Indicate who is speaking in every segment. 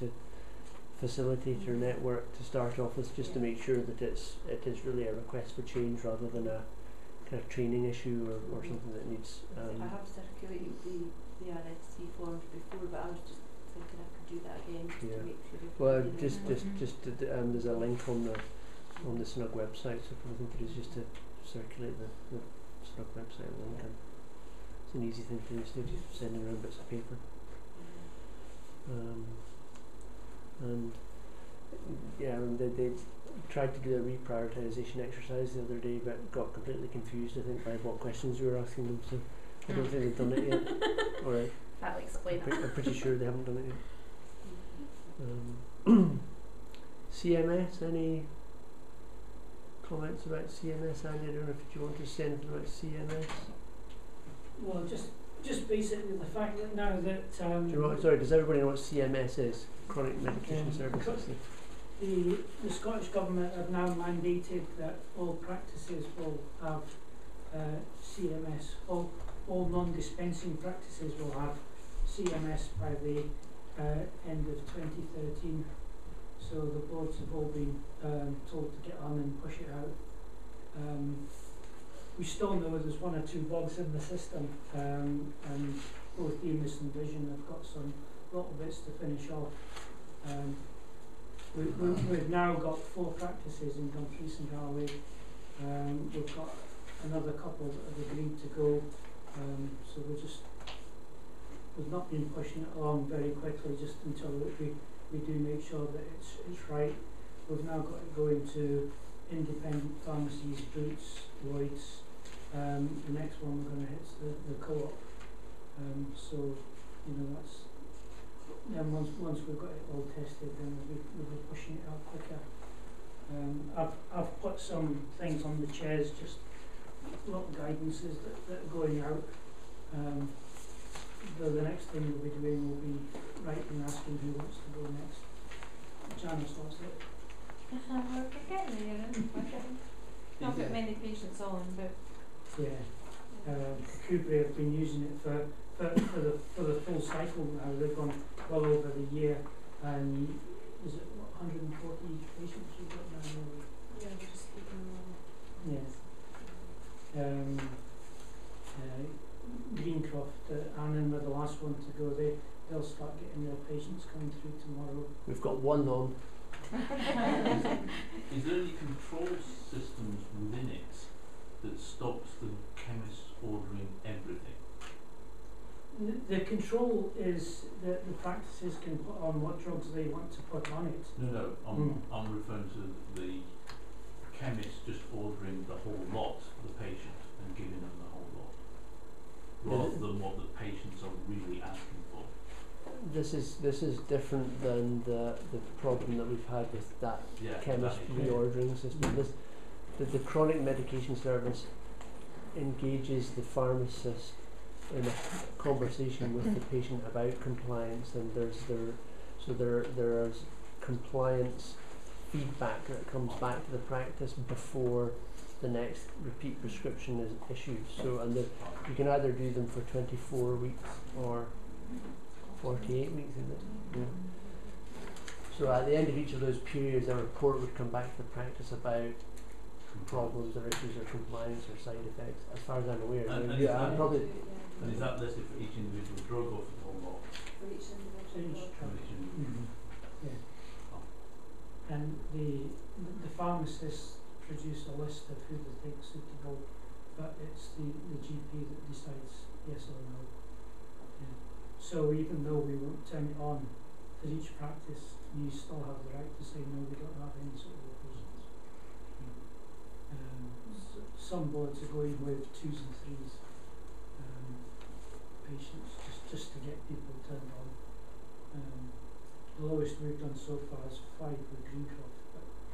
Speaker 1: to facilitate your network to start off with, just to make sure that it is really a request for change rather than a kind of training issue or something that needs.
Speaker 2: I have circulated the RSC forms before, but I was just thinking I could do that again just to make sure.
Speaker 1: Well, there's a link on the SNUG website, so what I think it is just to circulate the SNUG website link, and it's an easy thing to do instead of just sending around bits of paper. And they tried to do a reprioritisation exercise the other day, but got completely confused, I think, by what questions we were asking them. So I don't think they've done it yet. Or
Speaker 3: that'll explain it.
Speaker 1: I'm pretty sure they haven't done it yet. CMS, any comments about CMS, Andy? I don't know if you want to say anything about CMS.
Speaker 4: Well, just basically the fact that now that
Speaker 1: sorry, does everybody know what CMS is? Chronic Medication Services.
Speaker 4: The Scottish Government have now mandated that all practices will have CMS. All non-dispensing practices will have CMS by the end of 2013. So the boards have all been told to get on and push it out. We still know there's one or two bugs in the system, and both EMIS and Vision have got some little bits to finish off. We've now got 4 practices in Dumfries and Galloway. We've got another couple that have agreed to go, so we've not been pushing it along very quickly, just until we do make sure that it's right. We've now got it going to independent pharmacies, Boots, Lloyd's. The next one we're going to hit is the co-op. So that's. Then once we've got it all tested, then we'll be pushing it out quicker. I've put some things on the chairs, just little guidances that are going out. The next thing we'll be doing will be writing, asking who wants to go next. Janice wants it.
Speaker 3: We're getting there, we're getting not got many patients on, but
Speaker 4: Kubre have been using it for the full cycle now. They've gone well over the year, and is it 140 patients you've got now?
Speaker 2: Yeah, we're just keeping them.
Speaker 4: Yes. Greencroft, Annan were the last one to go. They'll start getting their patients coming through tomorrow.
Speaker 1: We've got one on.
Speaker 5: Is there any control systems within it that stops the chemists ordering everything?
Speaker 4: The control is that the practices can put on what drugs they want to put on it.
Speaker 5: No, I'm referring to the chemist just ordering the whole lot for the patient and giving them the whole lot, rather than what the patients are really asking for.
Speaker 1: This is different than the problem that we've had with that chemist reordering system. The chronic medication service engages the pharmacist in a conversation with the patient about compliance, and there's compliance feedback that comes back to the practice before the next repeat prescription is issued. So, and you can either do them for 24 weeks or 48 weeks, isn't it? Yeah. So at the end of each of those periods, a report would come back to the practice about problems or issues or compliance or side effects, as far as I'm aware.
Speaker 5: And is that listed for each individual drug or for the whole lot?
Speaker 2: For each individual drug.
Speaker 4: Yeah. Oh. And the pharmacists produce a list of who they think suitable, but it's the GP that decides yes or no. Yeah. So even though we won't turn it on for each practice, you still have the right to say no, we don't have any suitable patients. Some boards are going with 2s and 3s patients just to get people turned on. The lowest we've done so far is 5 with Greencroft,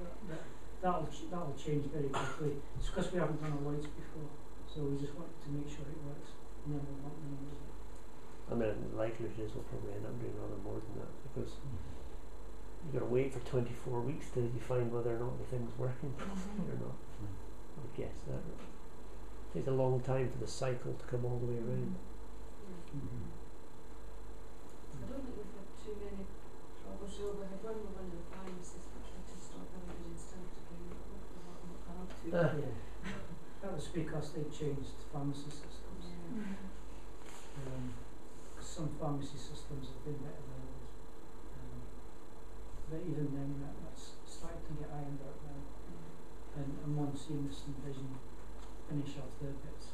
Speaker 4: but that'll change very quickly. It's because we haven't done a Lloyd's before, so we just wanted to make sure it works, and then we'll want the numbers.
Speaker 1: I mean, the likelihood is we'll probably end up doing rather more than that, because you've got to wait for 24 weeks till you find whether or not the thing's working or not. I would guess that. It takes a long time for the cycle to come all the way around.
Speaker 2: I don't think we've had too many troubles. The
Speaker 4: changed pharmacy systems. Some pharmacy systems have been better than others. But even then, that's starting to get ironed out now. And once EMIS and Vision finish off their bits,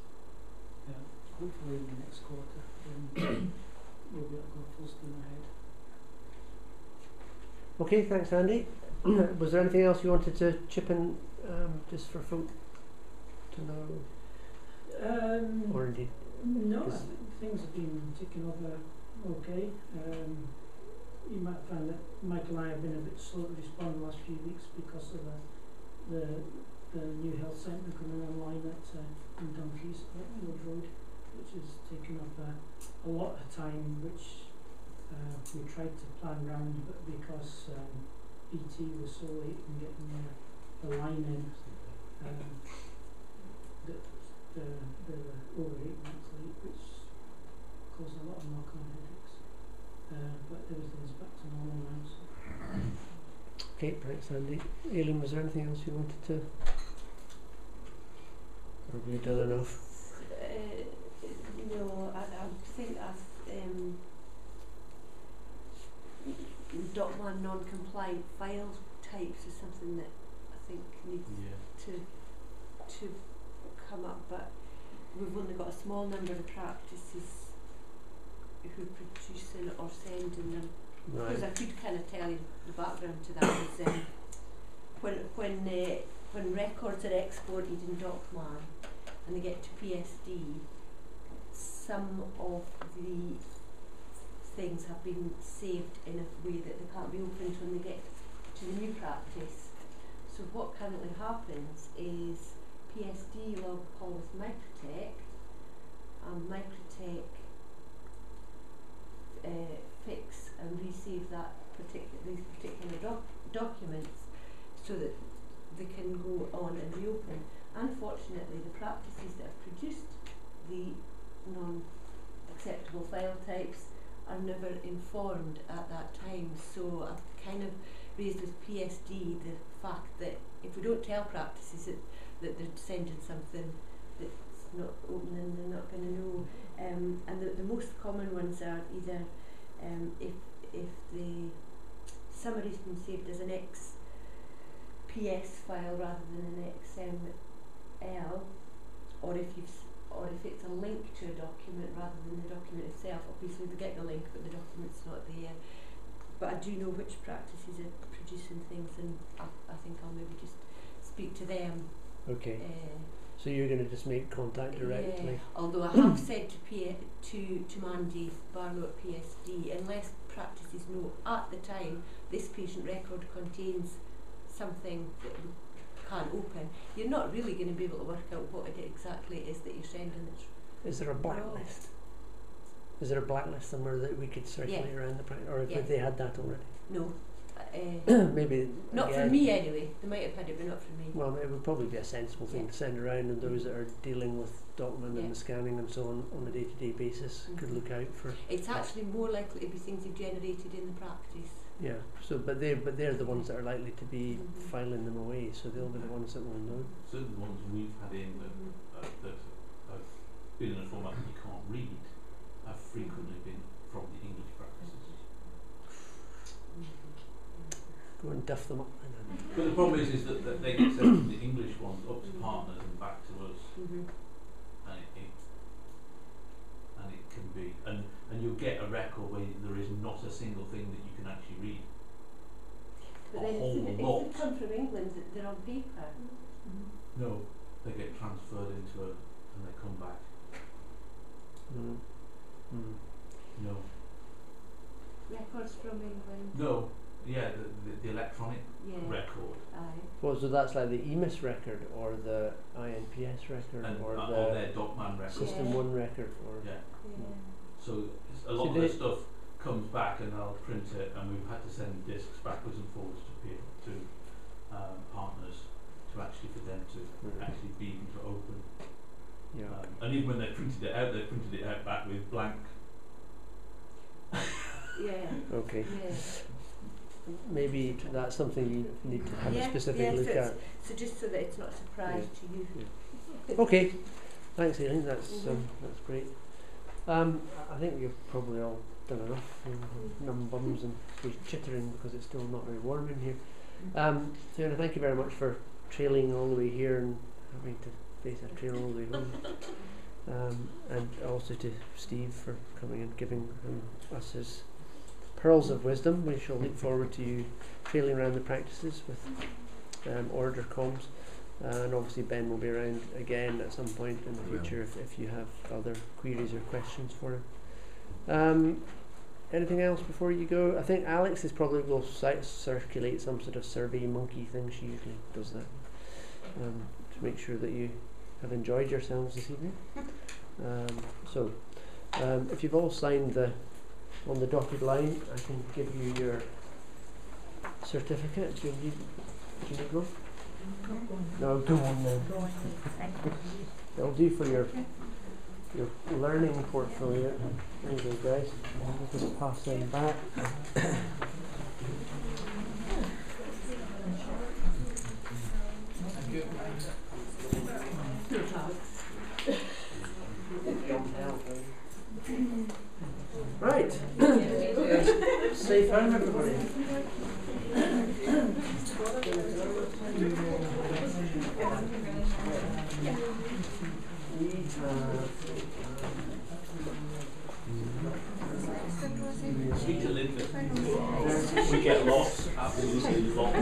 Speaker 4: hopefully in the next quarter, then we'll be able to go full steam ahead.
Speaker 1: Okay, thanks Andy. Was there anything else you wanted to chip in, just for folk to know? Or indeed?
Speaker 4: No, I think things have been taken over okay. You might find that Michael and I have been a bit slow to respond the last few weeks because of the new health centre coming online in Dumfries, at Field Road, which has taken up a lot of time, which we tried to plan round, but because BT was so late in getting the line in, they were over 8 months late, which caused a lot of knock-on headaches. But everything's back to normal now. So.
Speaker 1: Okay, thanks Andy. Aileen, was there anything else you wanted to? Or have you done enough?
Speaker 2: No, I think Docman non-compliant file types is something that I think needs to come up, but we've only got a small number of practices who are producing or sending them.
Speaker 1: Right.
Speaker 2: Because I could kind of tell you the background to that is when records are exported in Docman and they get to PSD, some of the things have been saved in a way that they can't be opened when they get to the new practice. So what currently happens is PSD log call with Microtech, and Microtech fix and resave these particular documents so that they can go on and reopen. Unfortunately, the practices that have produced the non-acceptable file types are never informed at that time. So I've kind of raised with PSD the fact that if we don't tell practices that they're sending something that's not opening, they're not going to know. And the most common ones are either if the summary's been saved as an XPS file rather than an XML, or if it's a link to a document rather than the document itself. Obviously they get the link but the document's not there. But I do know which practices are producing things, and I think I'll maybe just speak to them.
Speaker 1: Okay. So you're going to just make contact directly?
Speaker 2: Yeah, although I have said to Mandy Barlow at PSD, unless practices know at the time this patient record contains something that we can't open, you're not really going to be able to work out what it exactly is that you're sending.
Speaker 1: Is there a blacklist? Is there a blacklist somewhere that we could circulate around the practice, or have they had that already?
Speaker 2: No.
Speaker 1: Maybe
Speaker 2: not for me anyway. They might have had it, but not for me.
Speaker 1: Well, it would probably be a sensible thing to send around, and those that are dealing with document and the scanning and so on a day-to-day basis could look out for.
Speaker 2: It's actually more likely to be things you've generated in the practice.
Speaker 1: Yeah. So, but they're the ones that are likely to be filing them away. So they'll be the ones that will know.
Speaker 5: Certainly the ones we've had in that have been in a format that you can't read have frequently been from the English practices.
Speaker 1: Go and duff them up.
Speaker 5: But the problem is that they get sent from the English ones up to partners and back to us, and it can be, and you'll get a record where there is not a single thing that you can actually read.
Speaker 2: But then if they come from England, they're on paper.
Speaker 5: No, they get transferred into and they come back. No.
Speaker 2: Records from England.
Speaker 5: No. Yeah, the electronic record.
Speaker 1: Well, so that's like the EMIS record or the INPS record or
Speaker 5: their Docman record.
Speaker 1: System 1 record. Or
Speaker 5: So a lot of the stuff comes back and I'll print it, and we've had to send discs backwards and forwards to partners to actually for them to actually be able to open. And even when they printed it out back with blank.
Speaker 1: Okay. Maybe that's something you need to have a specific look at.
Speaker 2: So just so that it's not a surprise to you.
Speaker 1: Okay. Thanks, Aileen. That's great. I think you've probably all done enough. Numb bums and chittering because it's still not very warm in here. Fiona, thank you very much for trailing all the way here and having to face a trail all the way home. And also to Steve for coming and giving us his pearls of wisdom. We shall look forward to you trailing around the practices with order comms. And obviously Ben will be around again at some point in the future if you have other queries or questions for him. Anything else before you go? I think Alex is probably will circulate some sort of survey monkey thing. She usually does that to make sure that you have enjoyed yourselves this evening. So if you've all signed on the dotted line, I can give you your certificate. Do you need one? No, go on then. It'll do for your learning portfolio. There you go, guys. I'll just pass them back. Right. Safe home, everybody.
Speaker 5: We get lost, absolutely lost.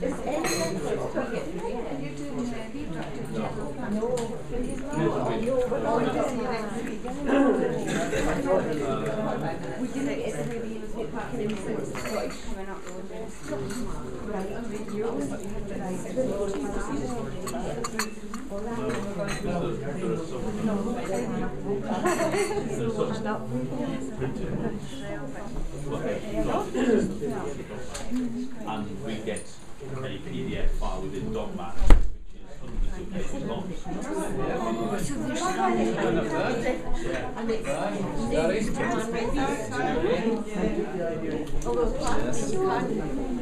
Speaker 3: Is anyone going to target? Are you doing the reproductive channel? No. We didn't get the maybe was it back in the Scottish coming up with this. Right,
Speaker 5: And we get a PDF file within Document, which is hundreds of pages long.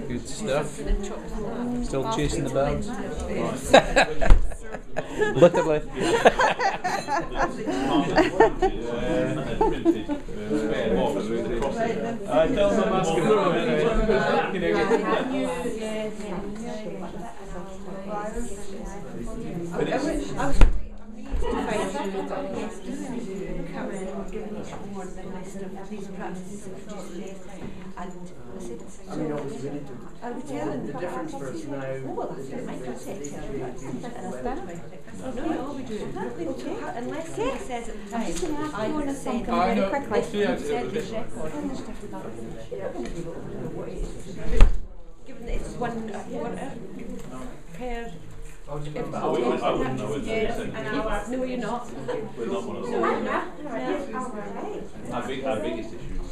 Speaker 6: Good stuff. Still chasing the birds. Literally. I tell them I'm asking them
Speaker 1: I mean, obviously we need to. The difference for us now is
Speaker 2: No, we do it. Unless he says at the time, I would say
Speaker 6: very
Speaker 2: quickly. Given that it's one per.
Speaker 5: I wouldn't know it.
Speaker 2: No, you're not.
Speaker 5: We're not one of those.
Speaker 2: No, you're not.
Speaker 5: Our biggest issue is